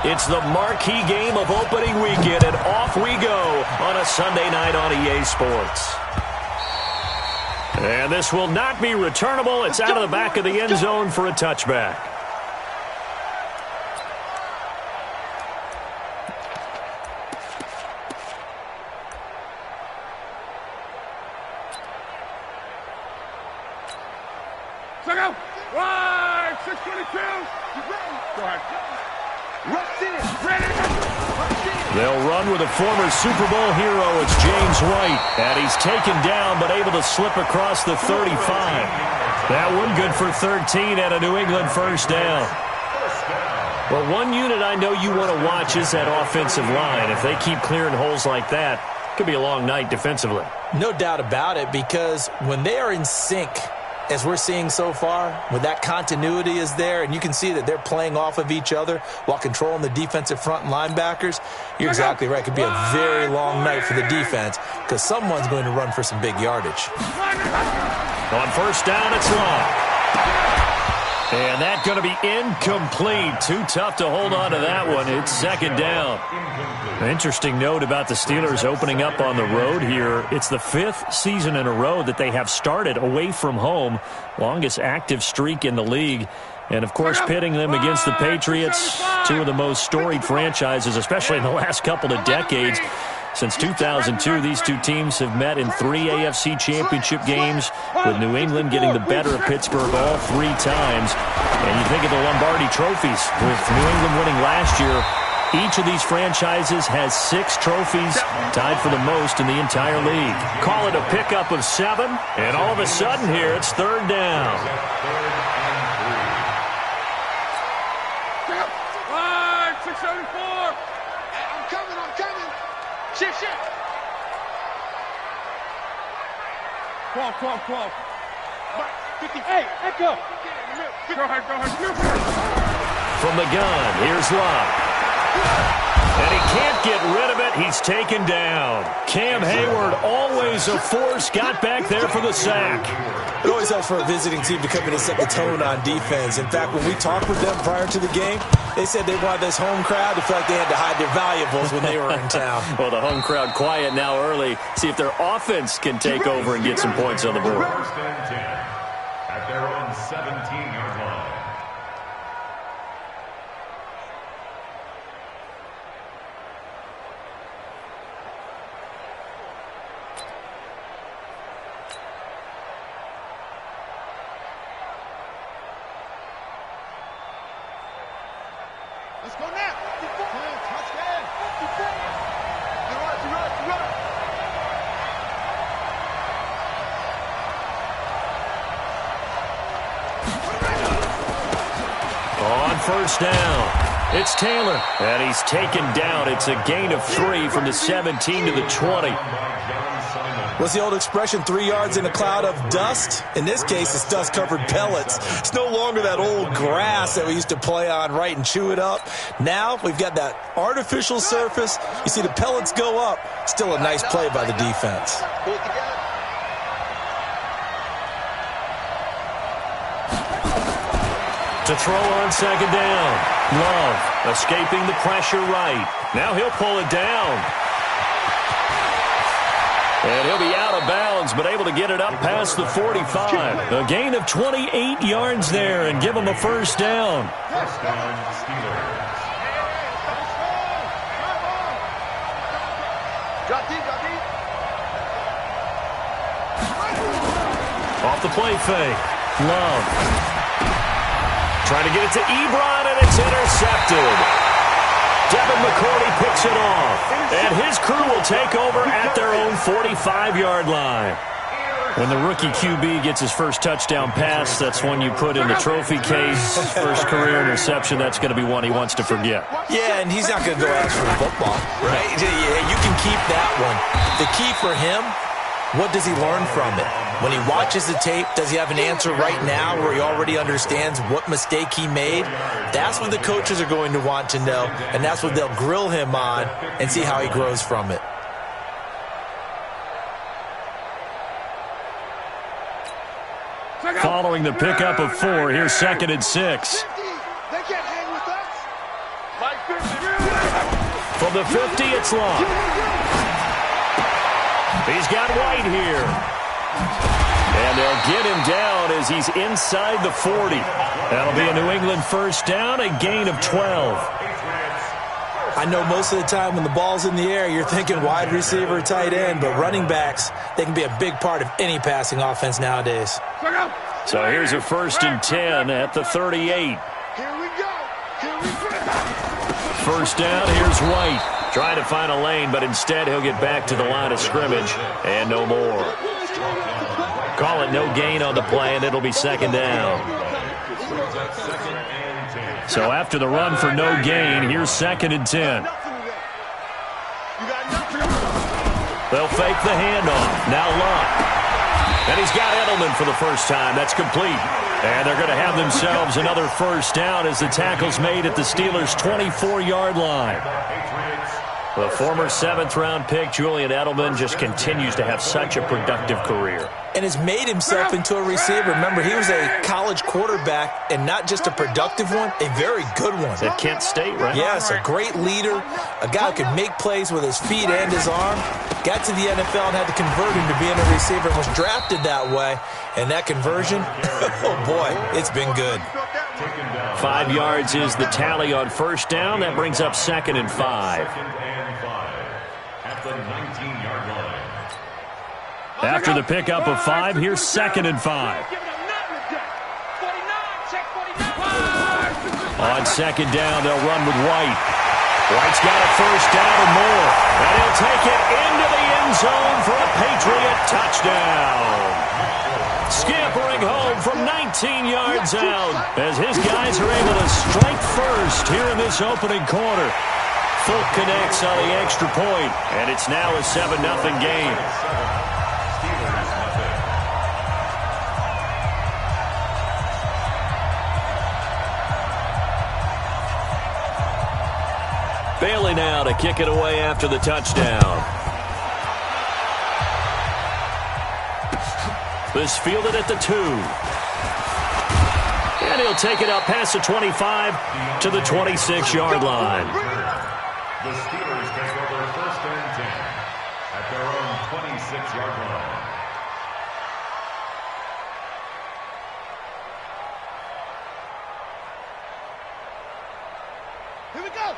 It's the marquee game of opening weekend, and off we go on a Sunday night on EA Sports. And this will not be returnable. It's out of the back of the end zone for a touchback. Check out. Right, 622. Go ahead. They'll run with a former Super Bowl hero. It's James White. And he's taken down but able to slip across the 35. That one good for 13 and a New England first down. Well, one unit I know you want to watch is that offensive line. If they keep clearing holes like that, it could be a long night defensively. No doubt about it, because when they are in sync, as we're seeing so far, when that continuity is there and you can see that they're playing off of each other while controlling the defensive front and linebackers, you're exactly right. It could be a very long night for the defense because someone's going to run for some big yardage. On first down, it's Long. And that's going to be incomplete. Too tough to hold on to that one. It's second down. An interesting note about the Steelers opening up on the road here. It's the 5th season in a row that they have started away from home. Longest active streak in the league. And, of course, pitting them against the Patriots, two of the most storied franchises, especially in the last couple of decades. Since 2002, these two teams have met in 3 AFC championship games, with New England getting the better of Pittsburgh all 3 times. And you think of the Lombardi trophies, with New England winning last year. Each of these franchises has 6 trophies, tied for the most in the entire league. Call it a pickup of 7, and all of a sudden here, it's third down. Right, 674. I'm coming. Shift. 12. 58, echo. Go ahead. From the gun, here's Love. And he can't get rid of it. He's taken down. Cam Hayward, always a force, got back there for the sack. It always helps for a visiting team to come in and set the tone on defense. In fact, when we talked with them prior to the game, they said they wanted this home crowd to feel like they had to hide their valuables when they were in town. Well, the home crowd quiet now early. See if their offense can take over and get some points on the board. First and 10 at their own 17-yard line. Let's go now. Touchdown. Run. On first down, it's Taylor. And he's taken down. It's a gain of 3 from the 17 to the 20. What's the old expression, 3 yards in a cloud of dust? In this case, it's dust-covered pellets. It's no longer that old grass that we used to play on, right, and chew it up. Now we've got that artificial surface. You see the pellets go up. Still a nice play by the defense. To throw on second down. Love escaping the pressure right. Now he'll pull it down. And he'll be out of bounds, but able to get it up past the 45. A gain of 28 yards there and give him a first down. Touchdown, Steelers. Drop deep. Off the play fake. Love. Trying to get it to Ebron, and it's intercepted. Devin McCourty picks it off, and his crew will take over at their own 45-yard line. When the rookie QB gets his first touchdown pass, that's one you put in the trophy case. First career interception, that's going to be one he wants to forget. Yeah, and he's not going to go ask for the football, right? Yeah, you can keep that one. The key for him, what does he learn from it? When he watches the tape, does he have an answer right now where he already understands what mistake he made? That's what the coaches are going to want to know, and that's what they'll grill him on and see how he grows from it. Following the pickup of 4, here's second and 6. They can't hang with us. the 50, it's long. He's got White here. And they'll get him down as he's inside the 40. That'll be a New England first down, a gain of 12. I know most of the time when the ball's in the air, you're thinking wide receiver, tight end, but running backs, they can be a big part of any passing offense nowadays. So here's a 1st and 10 at the 38. Here we go. First down, here's White. Trying to find a lane, but instead he'll get back to the line of scrimmage and no more. Call it no gain on the play, and it'll be 2nd down. So after the run for no gain, here's 2nd and 10. They'll fake the handoff. Now Lott. And he's got Edelman for the first time. That's complete. And they're going to have themselves another first down as the tackle's made at the Steelers' 24-yard line. The former 7th-round pick, Julian Edelman, just continues to have such a productive career. And has made himself into a receiver. Remember, he was a college quarterback, and not just a productive one, a very good one. At Kent State, right? Yes, a great leader, a guy who could make plays with his feet and his arm. Got to the NFL and had to convert him to being a receiver and was drafted that way. And that conversion, oh boy, it's been good. 5 yards is the tally on first down. That brings up 2nd and 5. At the 19-yard line. After the pickup of 5, here's 2nd and 5. On 2nd down, they'll run with White. White's got a first down and more. And he'll take it into the end zone for a Patriot touchdown. Scampering home from 19 yards out as his guys are able to strike first here in this opening quarter. Folk connects on the extra point, and it's now a 7-0 game. Bailey now to kick it away after the touchdown. This fielded at the 2. And he'll take it up past the 25 to the 26-yard line. The Steelers take over 1st and 10 at their own 26-yard line.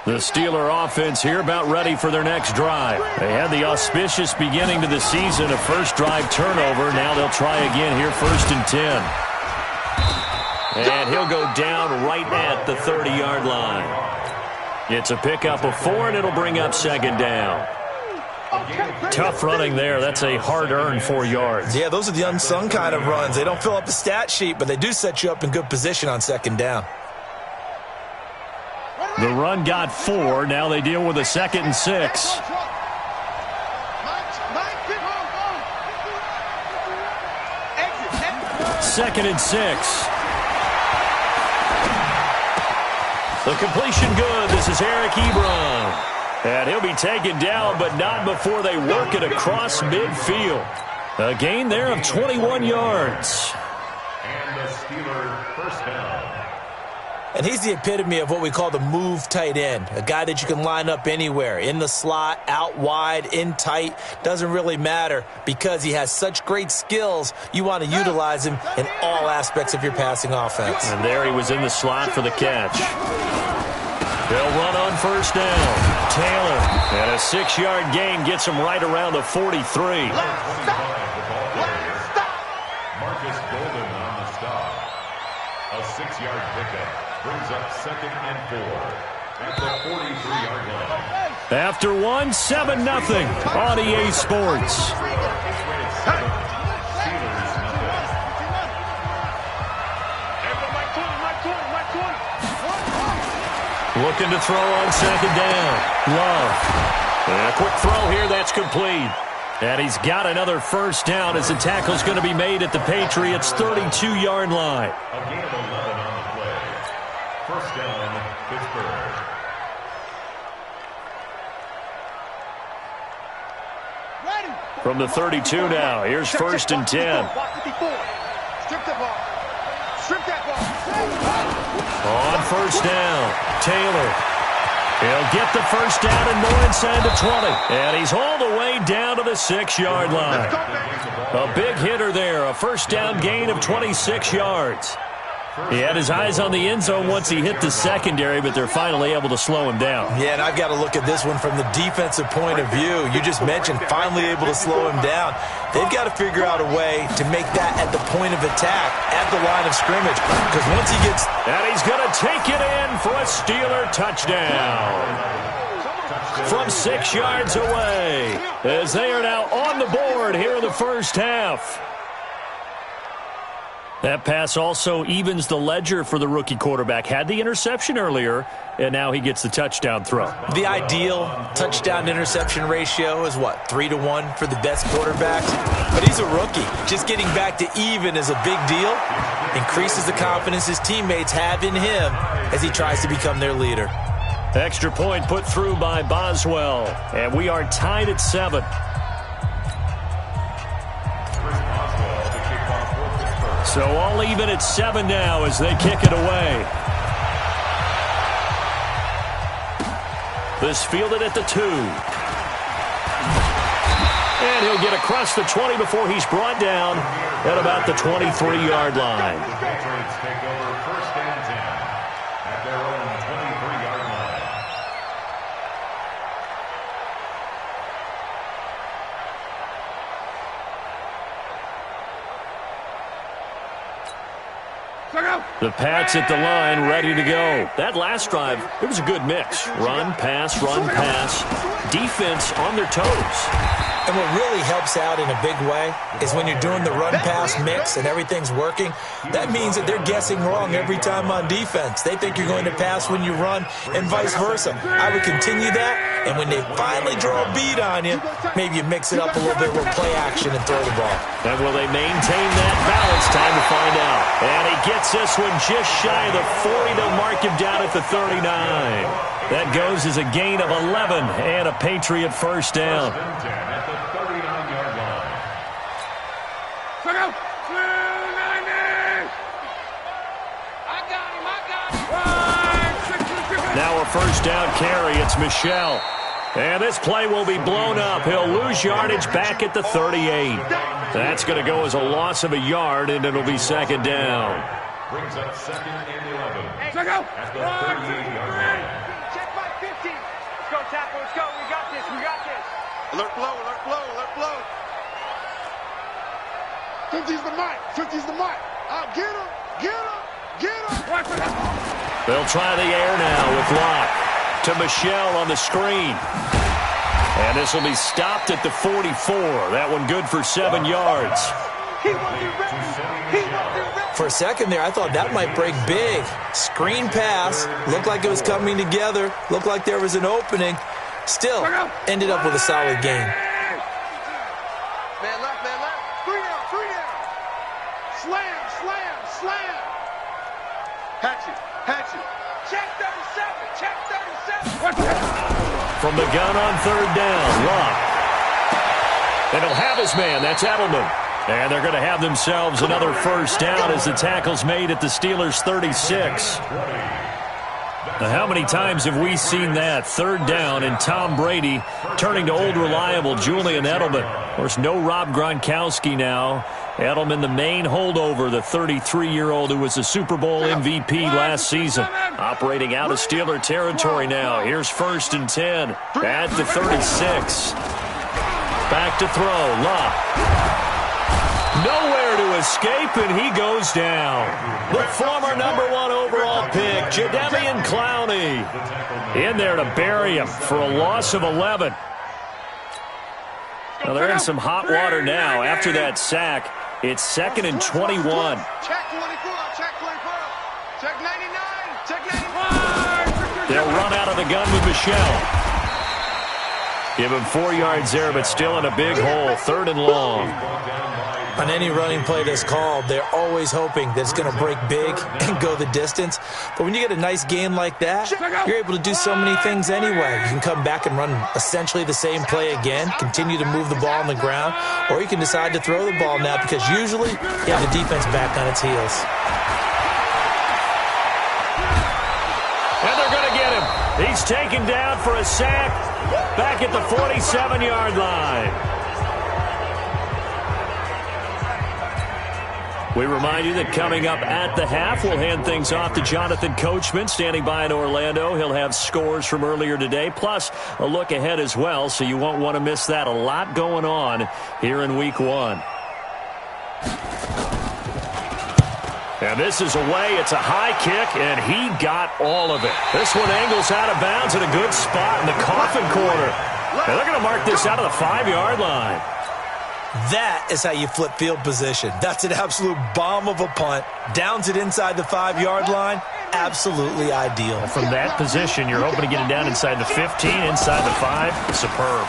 The Steeler offense here about ready for their next drive. They had the auspicious beginning to the season, a first drive turnover. Now they'll try again here, 1st and 10. And he'll go down right at the 30-yard line. It's a pickup of 4, and it'll bring up 2nd down. Tough running there. That's a hard-earned 4 yards. Yeah, those are the unsung kind of runs. They don't fill up the stat sheet, but they do set you up in good position on 2nd down. The run got 4. Now they deal with a 2nd and 6. 2nd and 6. The completion good. This is Eric Ebron. And he'll be taken down, but not before they work it across midfield. A gain there of 21 yards. And the Steelers first down. And he's the epitome of what we call the move tight end, a guy that you can line up anywhere, in the slot, out wide, in tight, doesn't really matter because he has such great skills. You want to utilize him in all aspects of your passing offense. And there he was in the slot for the catch. They'll run on first down. Taylor, and a 6-yard gain gets him right around the 43. Marcus Golden on the stop. A 6-yard pickup. Brings up 2nd and 4 at the 43-yard line. After 1, 7-0 on EA Sports. Looking to throw on 2nd down. Love. And a quick throw here. That's complete. And he's got another first down as the tackle's going to be made at the Patriots' 32-yard line. A gain of 11 on the play. First down, Pittsburgh. From the 32 now, here's 1st and 10. On first down, Taylor. He'll get the first down and more inside the 20. And he's all the way down to the 6-yard line. A big hitter there. A first down gain of 26 yards. He had his eyes on the end zone once he hit the secondary, but they're finally able to slow him down. Yeah, and I've got to look at this one from the defensive point of view. You just mentioned finally able to slow him down. They've got to figure out a way to make that at the point of attack, at the line of scrimmage, because once he gets... And he's going to take it in for a Steeler touchdown. From 6 yards away, as they are now on the board here in the first half. That pass also evens the ledger for the rookie quarterback. Had the interception earlier, and now he gets the touchdown throw. The ideal touchdown-interception ratio is, what, 3-to-1 for the best quarterbacks? But he's a rookie. Just getting back to even is a big deal. Increases the confidence his teammates have in him as he tries to become their leader. Extra point put through by Boswell, and we are tied at 7. So all even at 7 now as they kick it away. This fielded at the 2. And he'll get across the 20 before he's brought down at about the 23-yard line. Patriots take over first and 10 at their own 23-yard line. The Pats at the line, ready to go. That last drive, it was a good mix. Run, pass, defense on their toes. And what really helps out in a big way is when you're doing the run-pass mix and everything's working, that means that they're guessing wrong every time on defense. They think you're going to pass when you run and vice versa. I would continue that, and when they finally draw a beat on you, maybe you mix it up a little bit with play action and throw the ball. And will they maintain that balance? Time to find out. And he gets this one just shy of the 40. They'll mark him down at the 39. That goes as a gain of 11 and a Patriot first down. First and 10 at the 39-yard line. Now a first down carry. It's Michelle. And this play will be blown up. He'll lose yardage back at the 38. That's going to go as a loss of a yard, and it'll be second down. Brings up second and 11 Check out. at the 38-yard line. Check by 50. Let's go, tackle. Let's go. We got this. We got this. Alert blow, alert blow, alert blow. 50's the mic. 50's the mic. Get him. Get him. Get him. They'll try the air now with Locke to Michelle on the screen. And this will be stopped at the 44. That one good for 7 yards. He wasn't ready. He wasn't ready. For a second there, I thought that might break big. Screen pass. Looked like it was coming together. Looked like there was an opening. Still, ended up with a solid game. Man left, man left. 3 down, 3 down. Slam, slam, slam. Hatchet, hatchet. Check 37. Check 37. From the gun on third down, Locke. And he'll have his man. That's Edelman. And they're going to have themselves another first down as the tackle's made at the Steelers' 36. Now, how many times have we seen that? Third down and Tom Brady turning to old reliable Julian Edelman. Of course, no Rob Gronkowski now. Edelman, the main holdover, the 33-year-old who was a Super Bowl MVP last season. Operating out of Steeler territory now. Here's first and 10 at the 36. Back to throw. Locke. Nowhere to escape, and he goes down. The former #1 overall pick, Jadeveon Clowney, in there to bury him for a loss of 11. Now they're in some hot water now. After that sack, it's second and 21. Check 24, check 24. Check 99, check 95. They'll run out of the gun with Michelle. Give him 4 yards there, but still in a big hole. Third and long. On any running play that's called, they're always hoping that it's going to break big and go the distance. But when you get a nice game like that, you're able to do so many things anyway. You can come back and run essentially the same play again, continue to move the ball on the ground, or you can decide to throw the ball now because usually you have the defense back on its heels. And they're going to get him. He's taken down for a sack back at the 47-yard line. We remind you that coming up at the half, we'll hand things off to Jonathan Coachman, standing by in Orlando. He'll have scores from earlier today, plus a look ahead as well, so you won't want to miss that. A lot going on here in Week 1. And this is away. It's a high kick, and he got all of it. This one angles out of bounds in a good spot in the coffin corner. And they're going to mark this out of the 5-yard line. That is how you flip field position. That's an absolute bomb of a punt. Downs it inside the 5-yard line. Absolutely ideal. From that position, you're hoping to get it down inside the 15, inside the 5. Superb.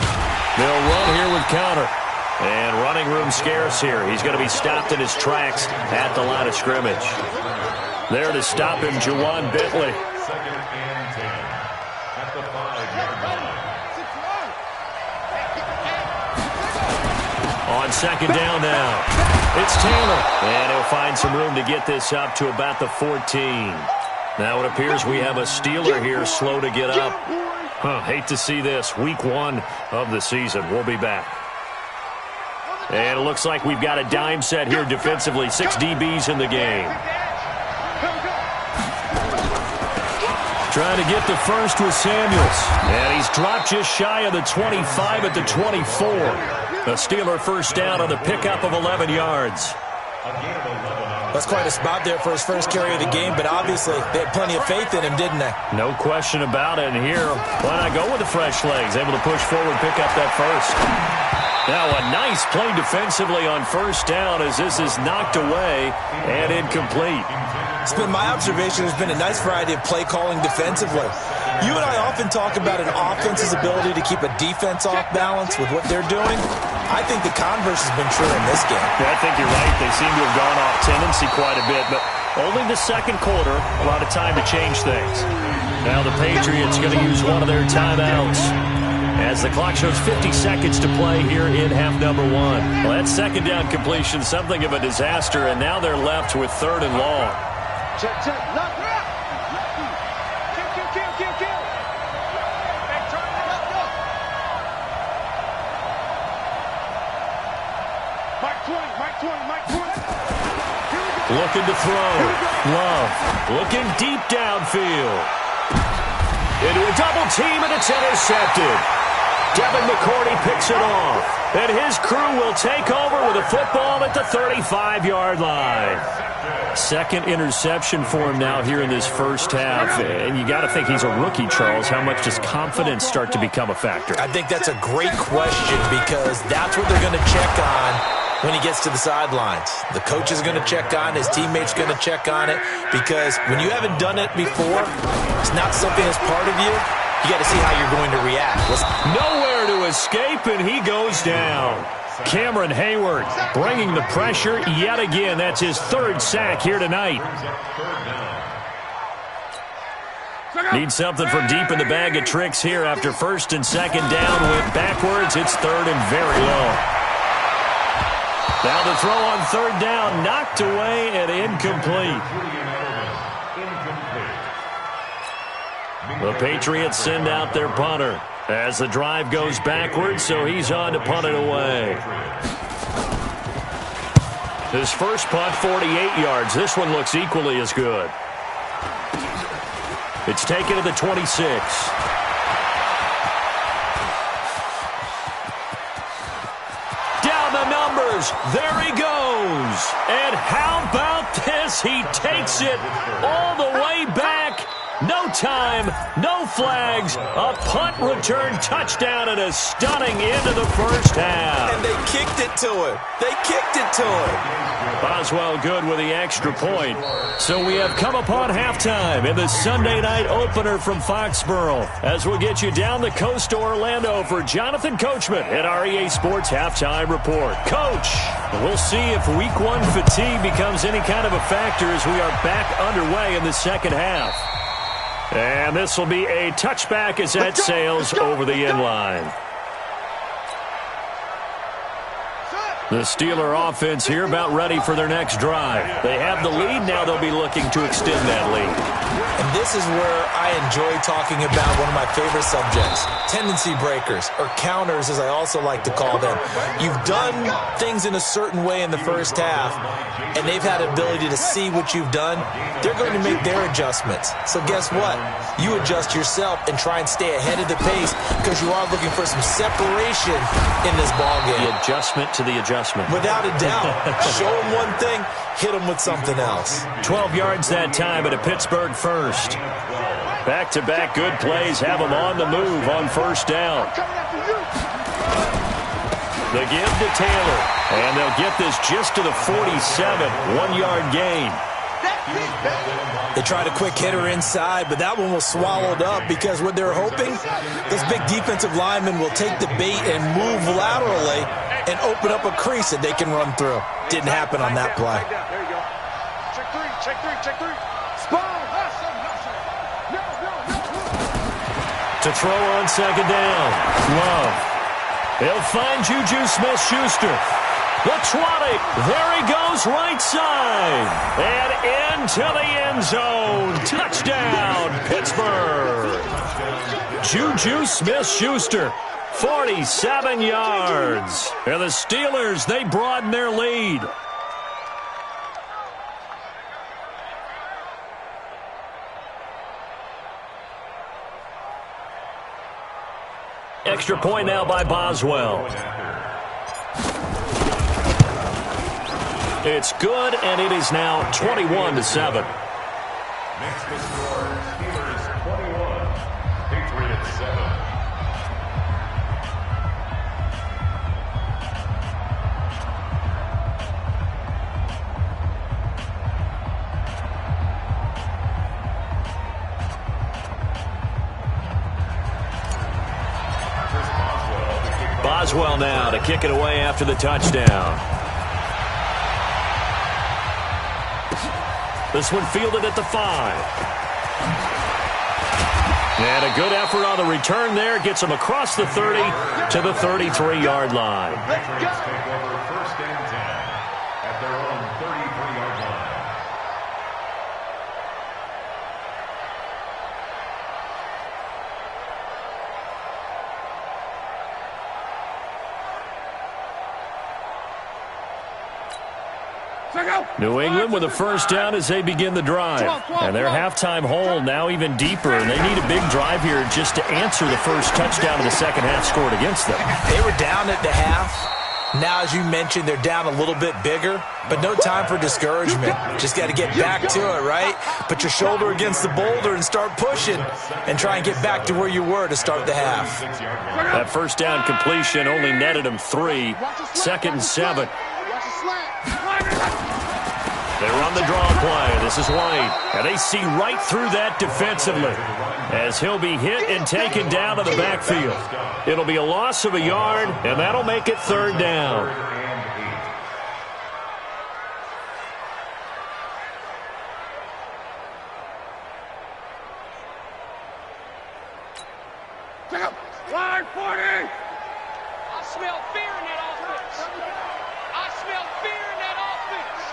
They'll run here with counter. And running room scarce here. He's going to be stopped in his tracks at the line of scrimmage. There to stop him, Juwan Bentley. Second and 10 at the 5-yard line. On second down now, it's Taylor. And he'll find some room to get this up to about the 14. Now it appears we have a Steeler here slow to get up. Hate to see this. Week 1 of the season. We'll be back. And it looks like we've got a dime set here defensively. 6 DBs in the game. Trying to get the first with Samuels. And he's dropped just shy of the 25 at the 24. A Steeler first down on the pickup of 11 yards. That's quite a spot there for his first carry of the game, but obviously they had plenty of faith in him, didn't they? No question about it. And here, why not go with the fresh legs? Able to push forward, pick up that first. Now a nice play defensively on first down as this is knocked away and incomplete. It's been my observation there's been a nice variety of play calling defensively. You and I often talk about an offense's ability to keep a defense off balance with what they're doing. I think the converse has been true in this game. Yeah, I think you're right. They seem to have gone off tendency quite a bit, but only the second quarter, a lot of time to change things. Now the Patriots going to use one of their timeouts as the clock shows 50 seconds to play here in half number 1. Well, that second down completion, something of a disaster, and now they're left with 3rd and long. Check, check. Lock her up. Kill. Back turn. Let's go. Mike 20. Here we go. Looking to throw. Love. Looking deep downfield. Into a double team, and it's intercepted. Devin McCourty picks it off. And his crew will take over with a football at the 35-yard line. Second interception for him now here in this first half. And you got to think he's a rookie, Charles. How much does confidence start to become a factor? I think that's a great question because that's what they're going to check on when he gets to the sidelines. The coach is going to check on, his teammates going to check on it, because when you haven't done it before, it's not something that's part of you. You got to see how you're going to react. Nowhere to escape, and he goes down. Cameron Hayward bringing the pressure yet again. That's his 3rd sack here tonight. Need something from deep in the bag of tricks here after 1st and 2nd down. Went backwards. It's 3rd and very low. Now the throw on 3rd down, knocked away and incomplete. The Patriots send out their punter as the drive goes backwards, so he's on to punt it away. His first punt, 48 yards. This one looks equally as good. It's taken to the 26. Down the numbers. There he goes. And how about this? He takes it all the way back. No time, no flags, a punt return touchdown and a stunning end of the first half. And they kicked it to him. Boswell good with the extra point. So we have come upon halftime in the Sunday night opener from Foxborough as we'll get you down the coast to Orlando for Jonathan Coachman at our EA Sports Halftime Report. Coach, we'll see if Week 1 fatigue becomes any kind of a factor as we are back underway in the second half. And this will be a touchback as that sails over the end line. The Steeler offense here about ready for their next drive. They have the lead. Now they'll be looking to extend that lead. And this is where I enjoy talking about one of my favorite subjects, tendency breakers, or counters as I also like to call them. You've done things in a certain way in the first half, and they've had an ability to see what you've done. They're going to make their adjustments. So guess what? You adjust yourself and try and stay ahead of the pace because you are looking for some separation in this ballgame. The adjustment to the adjustment. Without a doubt. Show them one thing, hit them with something else. 12 yards that time at a Pittsburgh first. Back-to-back good plays have them on the move on first down. The give to Taylor, and they'll get this just to the 47, 1-yard gain. They tried a quick hitter inside, but that one was swallowed up because what they're hoping, those big defensive linemen will take the bait and move laterally and open up a crease that they can run through. Didn't happen on that play. There you go. Check three. Spawn. To throw on second down. Love. He'll find Juju Smith-Schuster. The trotting. There he goes, right side. And into the end zone. Touchdown, Pittsburgh. Juju Smith-Schuster, 47 yards. And the Steelers, they broaden their lead. Extra point now by Boswell. It's good, and it is now 21-7. Makes the score Steelers 21, Patriots 7. Boswell now to kick it away after the touchdown. This one fielded at the 5. And a good effort on the return there. Gets him across the 30 to the 33-yard line. Patriots take over first and 10 at their own 33-yard line. New England with a first down as they begin the drive. And their halftime hole now even deeper, and they need a big drive here just to answer the first touchdown of the second half scored against them. They were down at the half. Now, as you mentioned, they're down a little bit bigger, but no time for discouragement. Just got to get back to it, right? Put your shoulder against the boulder and start pushing and try and get back to where you were to start the half. That first down completion only netted them 3. Second and 7. They run the draw play. This is White. And they see right through that defensively as he'll be hit and taken down to the backfield. It'll be a loss of a yard, and that'll make it third down. Line 40. I smell fear in that offense. I smell fear in that offense.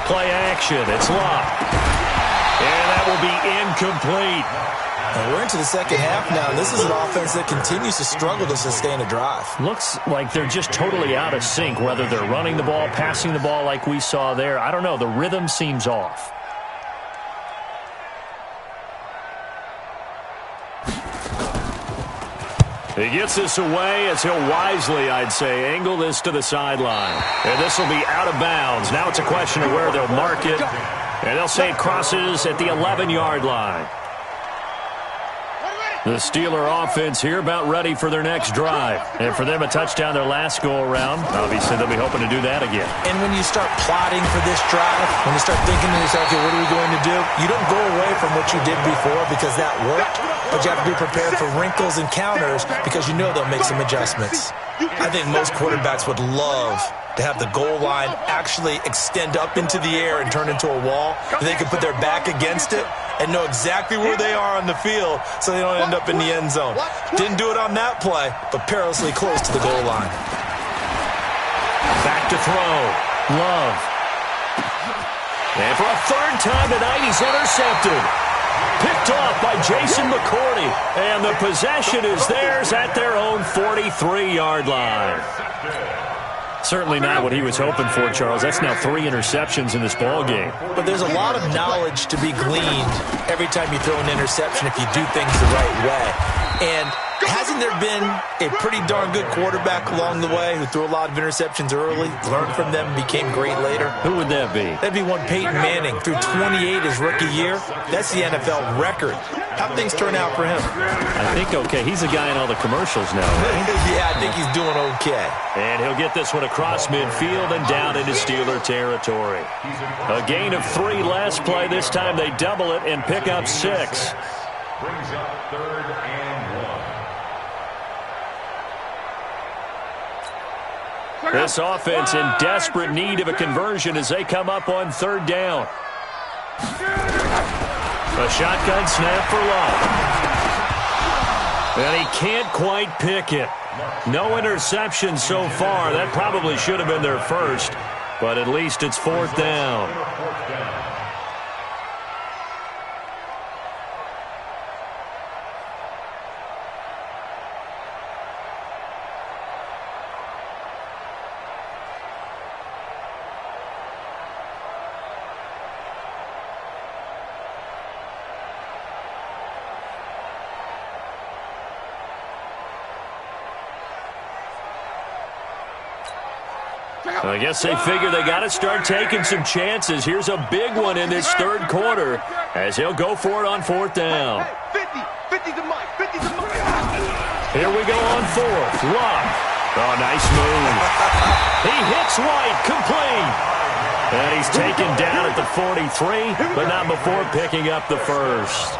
Play action. It's locked. And that will be incomplete. And we're into the second half now. This is an offense that continues to struggle to sustain a drive. Looks like they're just totally out of sync, whether they're running the ball, passing the ball like we saw there. I don't know. The rhythm seems off. He gets this away as he'll wisely, I'd say, angle this to the sideline. And this will be out of bounds. Now it's a question of where they'll mark it. And they'll say it crosses at the 11-yard line. The Steeler offense here about ready for their next drive. And for them, a touchdown their last go-around. Obviously, they'll be hoping to do that again. And when you start plotting for this drive, when you start thinking to yourself, okay, what are we going to do? You don't go away from what you did before because that worked. But you have to be prepared for wrinkles and counters because you know they'll make some adjustments. I think most quarterbacks would love to have the goal line actually extend up into the air and turn into a wall. They can put their back against it and know exactly where they are on the field so they don't end up in the end zone. Didn't do it on that play, but perilously close to the goal line. Back to throw. Love. And for a third time tonight, he's intercepted. Picked off by Jason McCourty. And the possession is theirs at their own 43-yard line. Certainly not what he was hoping for, Charles. That's now 3 interceptions in this ball game. But there's a lot of knowledge to be gleaned every time you throw an interception if you do things the right way. And hasn't there been a pretty darn good quarterback along the way who threw a lot of interceptions early, learned from them, and became great later? Who would that be? That'd be one Peyton Manning. Threw 28 his rookie year. That's the NFL record. How'd things turn out for him? I think okay. He's a guy in all the commercials now, right? Yeah, I think he's doing okay. And he'll get this one across midfield and down into Steeler territory. A gain of 3 last play. This time they double it and pick up 6. Brings up 3rd and 1. This offense in desperate need of a conversion as they come up on 3rd down. A shotgun snap for Love. And he can't quite pick it. No interception so far. That probably should have been their first, but at least it's 4th down. I guess they figure they got to start taking some chances. Here's a big one in this 3rd quarter as he'll go for it on 4th down. 50 to Mike, 50 to Mike. Here we go on 4th. Love. Oh, nice move. He hits White, complete. And he's taken down at the 43, but not before picking up the first.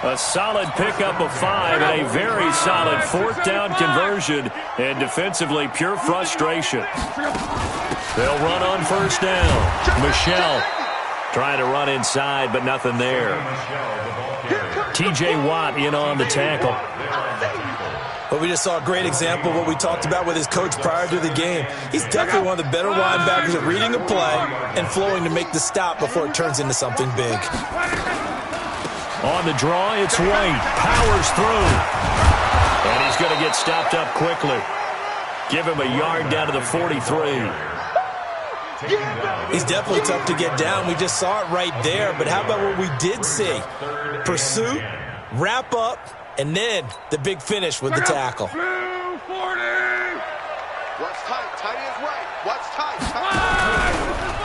A solid pickup of 5 and a very solid 4th down conversion, and defensively pure frustration. They'll run on 1st down. Michelle trying to run inside, but nothing there. T.J. Watt in on the tackle. But we just saw a great example of what we talked about with his coach prior to the game. He's definitely one of the better linebackers at reading the play and flowing to make the stop before it turns into something big. On the draw, it's White. Powers through. And he's going to get stopped up quickly. Give him a yard down to the 43. He's definitely tough to get down. We just saw it right there. But how about what we did see? Pursuit, wrap up, and then the big finish with the tackle. What's tight? Tight is right. What's tight?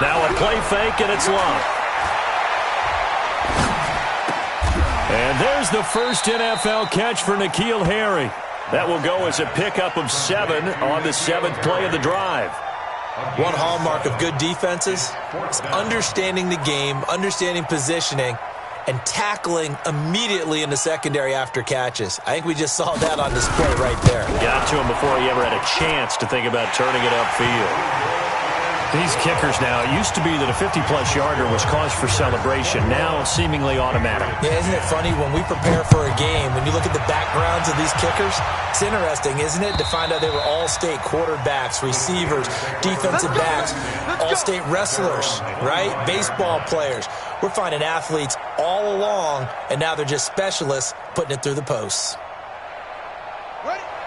Now a play fake, and it's Love. And there's the first NFL catch for N'Keal Harry. That will go as a pickup of 7 on the 7th play of the drive. One hallmark of good defenses is understanding the game, understanding positioning, and tackling immediately in the secondary after catches. I think we just saw that on display right there. Got to him before he ever had a chance to think about turning it upfield. These kickers now, it used to be that a 50-plus yarder was cause for celebration. Now, seemingly automatic. Yeah, isn't it funny when we prepare for a game, when you look at the backgrounds of these kickers, it's interesting, isn't it, to find out they were all-state quarterbacks, receivers, defensive backs, all-state wrestlers, right? Baseball players. We're finding athletes all along, and now they're just specialists putting it through the posts.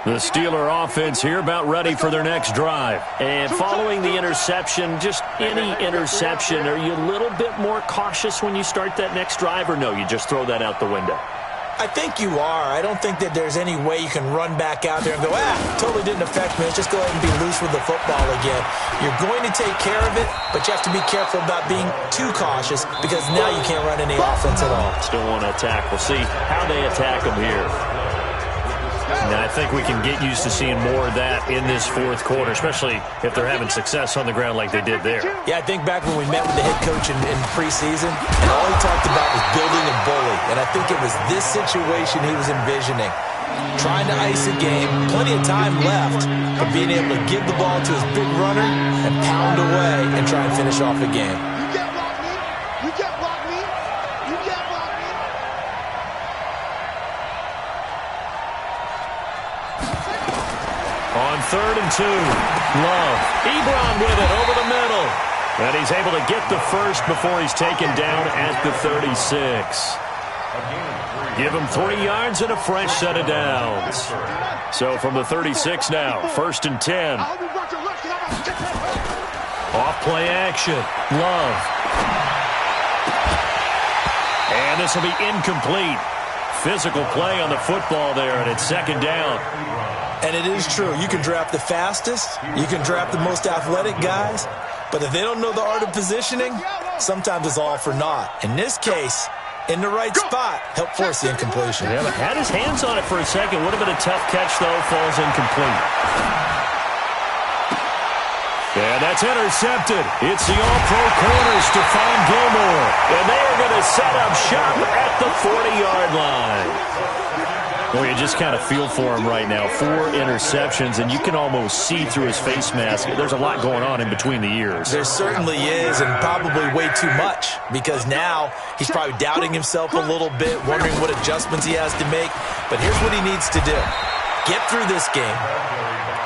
The Steeler offense here about ready for their next drive. And following the interception, just any interception, are you a little bit more cautious when you start that next drive, or no, you just throw that out the window? I think you are. I don't think that there's any way you can run back out there and go, totally didn't affect me. Let's just go ahead and be loose with the football again. You're going to take care of it, but you have to be careful about being too cautious because now you can't run any offense at all. Still want to attack. We'll see how they attack them here. Now, I think we can get used to seeing more of that in this 4th quarter, especially if they're having success on the ground like they did there. Yeah, I think back when we met with the head coach in preseason, and all he talked about was building a bully. And I think it was this situation he was envisioning. Trying to ice a game, plenty of time left, but being able to give the ball to his big runner and pound away and try and finish off the game. You can't block me. You can't block me. You can't block me. 3rd and 2. Love. Ebron with it over the middle. And he's able to get the first before he's taken down at the 36. Give him 3 yards and a fresh set of downs. So from the 36 now, 1st and 10. Off play action. Love. And this will be incomplete. Physical play on the football there, and it's 2nd down. And it is true. You can draft the fastest. You can draft the most athletic guys. But if they don't know the art of positioning, sometimes it's all for naught. In this case, in the right spot, help force the incompletion. Yeah, but had his hands on it for a second. Would have been a tough catch, though. Falls incomplete. And that's intercepted. It's the all-pro corner, Stephon Gilmore. And they are going to set up shop at the 40-yard line. Well, you just kind of feel for him right now. 4 interceptions, and you can almost see through his face mask. There's a lot going on in between the ears. There certainly is, and probably way too much, because now he's probably doubting himself a little bit, wondering what adjustments he has to make. But here's what he needs to do. Get through this game.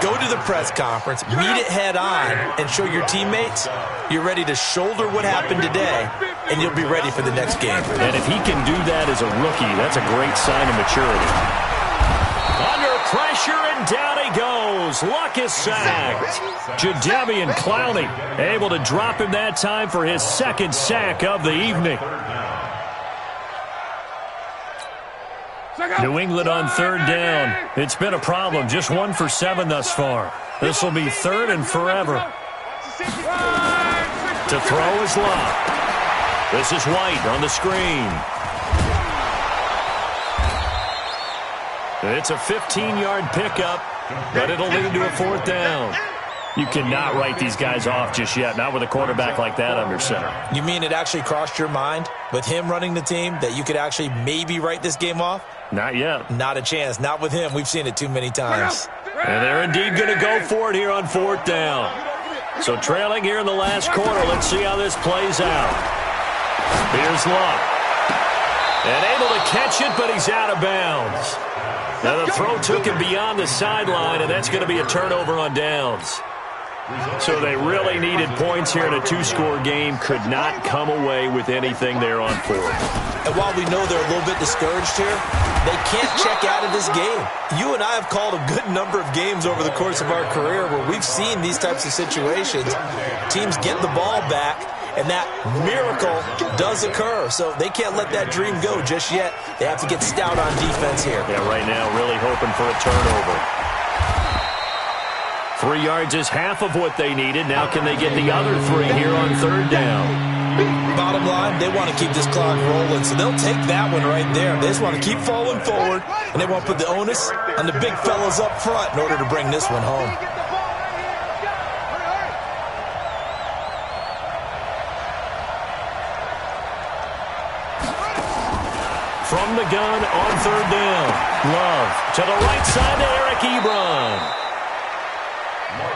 Go to the press conference, meet it head on, and show your teammates you're ready to shoulder what happened today, and you'll be ready for the next game. And if he can do that as a rookie, that's a great sign of maturity. Under pressure, and down he goes. Luck is sacked. Jadeveon Clowney able to drop him that time for his 2nd sack of the evening. New England on 3rd down. It's been a problem. Just 1 for 7 thus far. This will be 3rd and forever. To throw is Locke. This is White on the screen. It's a 15-yard pickup, but it'll lead to a 4th down. You cannot write these guys off just yet, not with a quarterback like that under center. You mean it actually crossed your mind with him running the team that you could actually maybe write this game off? Not yet. Not a chance. Not with him. We've seen it too many times. And they're indeed going to go for it here on 4th down. So trailing here in the last quarter. Let's see how this plays out. Here's Locke. And able to catch it, but he's out of bounds. Now the throw took him beyond the sideline, and that's going to be a turnover on downs. So they really needed points here in a 2-score game. Could not come away with anything there on 4th. And while we know they're a little bit discouraged here, they can't check out of this game. You and I have called a good number of games over the course of our career where we've seen these types of situations. Teams get the ball back, and that miracle does occur. So they can't let that dream go just yet. They have to get stout on defense here. Yeah, right now really hoping for a turnover. 3 yards is half of what they needed. Now can they get the other 3 here on 3rd down? Bottom line, they want to keep this clock rolling, so they'll take that one right there. They just want to keep falling forward, and they want to put the onus on the big fellas up front in order to bring this one home. From the gun on 3rd down. Love to the right side to Eric Ebron.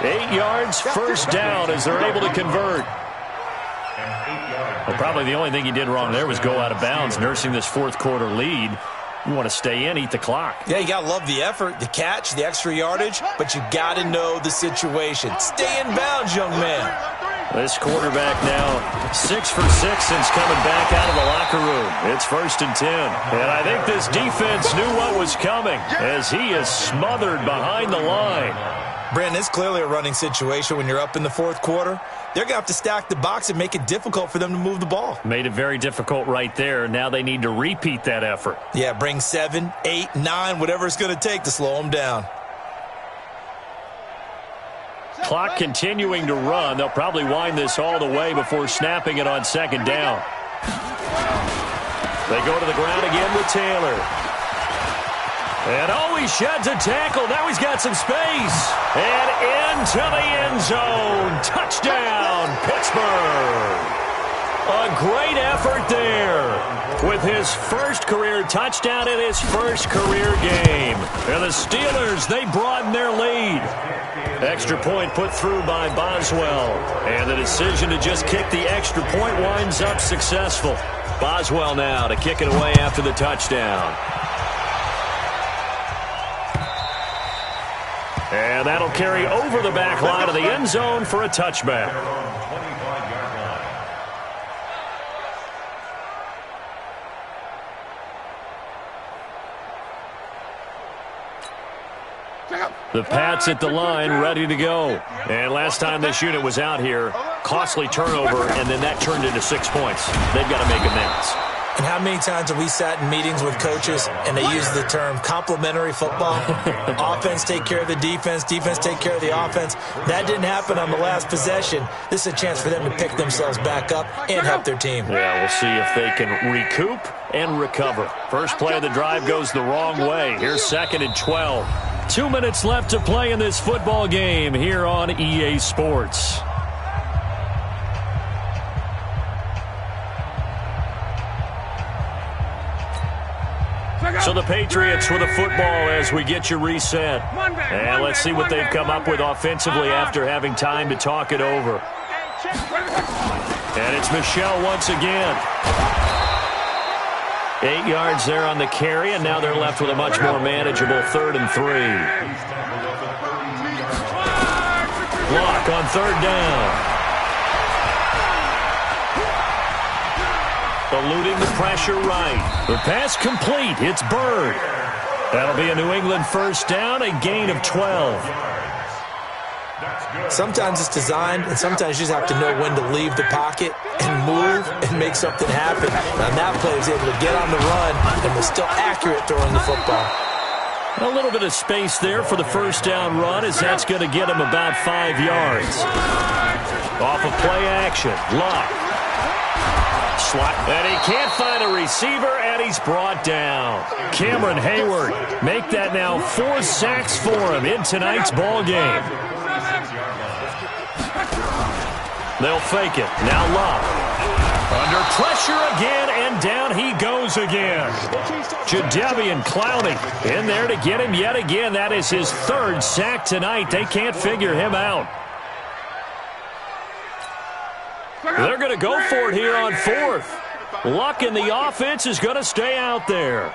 8 yards, 1st down as they're able to convert. Well, probably the only thing he did wrong there was go out of bounds, nursing this 4th quarter lead. You want to stay in, eat the clock. Yeah, you got to love the effort, the catch, the extra yardage, but you got to know the situation. Stay in bounds, young man. This quarterback now 6 for 6 since coming back out of the locker room. It's 1st and 10. And I think this defense knew what was coming as he is smothered behind the line. Brandon, it's clearly a running situation when you're up in the 4th quarter. They're going to have to stack the box and make it difficult for them to move the ball. Made it very difficult right there. Now they need to repeat that effort. Yeah, bring 7, 8, 9, whatever it's going to take to slow them down. Clock continuing to run. They'll probably wind this all the way before snapping it on 2nd down. They go to the ground again with Taylor. And he sheds a tackle. Now he's got some space. And into the end zone. Touchdown, Pittsburgh. A great effort there with his first career touchdown in his first career game. And the Steelers, they broaden their lead. Extra point put through by Boswell. And the decision to just kick the extra point winds up successful. Boswell now to kick it away after the touchdown. And that'll carry over the back line of the end zone for a touchback. The Pats at the line, ready to go. And last time this unit was out here, costly turnover, and then that turned into 6 points. They've got to make amends. And how many times have we sat in meetings with coaches and they use the term complementary football? Offense take care of the defense, defense take care of the offense. That didn't happen on the last possession. This is a chance for them to pick themselves back up and help their team. Yeah, we'll see if they can recoup and recover. First play of the drive goes the wrong way. Here's 2nd and 12. 2 minutes left to play in this football game here on EA Sports. So the Patriots with a football as we get you reset. And let's see what they've come up with offensively after having time to talk it over. And it's Michel once again. 8 yards there on the carry, and now they're left with a much more manageable 3rd and 3. Block on 3rd down. Eluding the pressure right. The pass complete. It's Bird. That'll be a New England first down, a gain of 12. Sometimes it's designed, and sometimes you just have to know when to leave the pocket and move and make something happen. And that player was able to get on the run and was still accurate throwing the football. A little bit of space there for the first down run, as that's going to get him about 5 yards. Off of play action. Luck. Slot. And he can't find a receiver, and he's brought down. Cameron Hayward make that now 4 sacks for him in tonight's ball game. They'll fake it. Now Luck. Under pressure again, and down he goes again. Jadeveon Clowney in there to get him yet again. That is his 3rd sack tonight. They can't figure him out. They're going to go for it here on 4th. Luck in the offense is going to stay out there.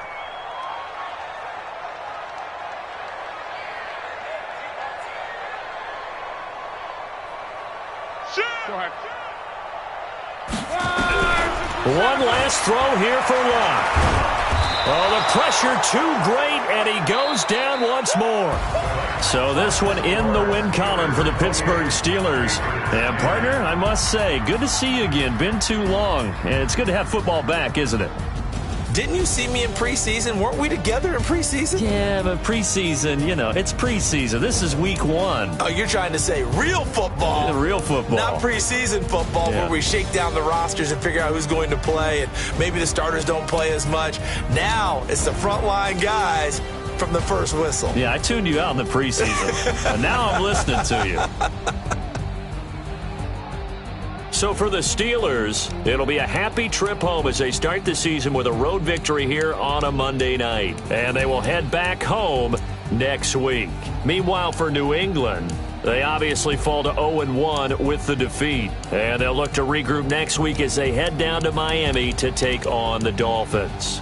One last throw here for Luck. Oh, the pressure too great, and he goes down once more. So this one in the win column for the Pittsburgh Steelers. And, partner, I must say, good to see you again. Been too long. And it's good to have football back, isn't it? Didn't you see me in preseason? Weren't we together in preseason? Yeah, but preseason, you know, it's preseason. This is week 1. Oh, you're trying to say real football. Yeah, real football. Not preseason football where we shake down the rosters and figure out who's going to play, and maybe the starters don't play as much. Now it's the frontline guys from the first whistle. Yeah, I tuned you out in the preseason, and now I'm listening to you. So for the Steelers, it'll be a happy trip home as they start the season with a road victory here on a Monday night. And they will head back home next week. Meanwhile, for New England, they obviously fall to 0-1 with the defeat. And they'll look to regroup next week as they head down to Miami to take on the Dolphins.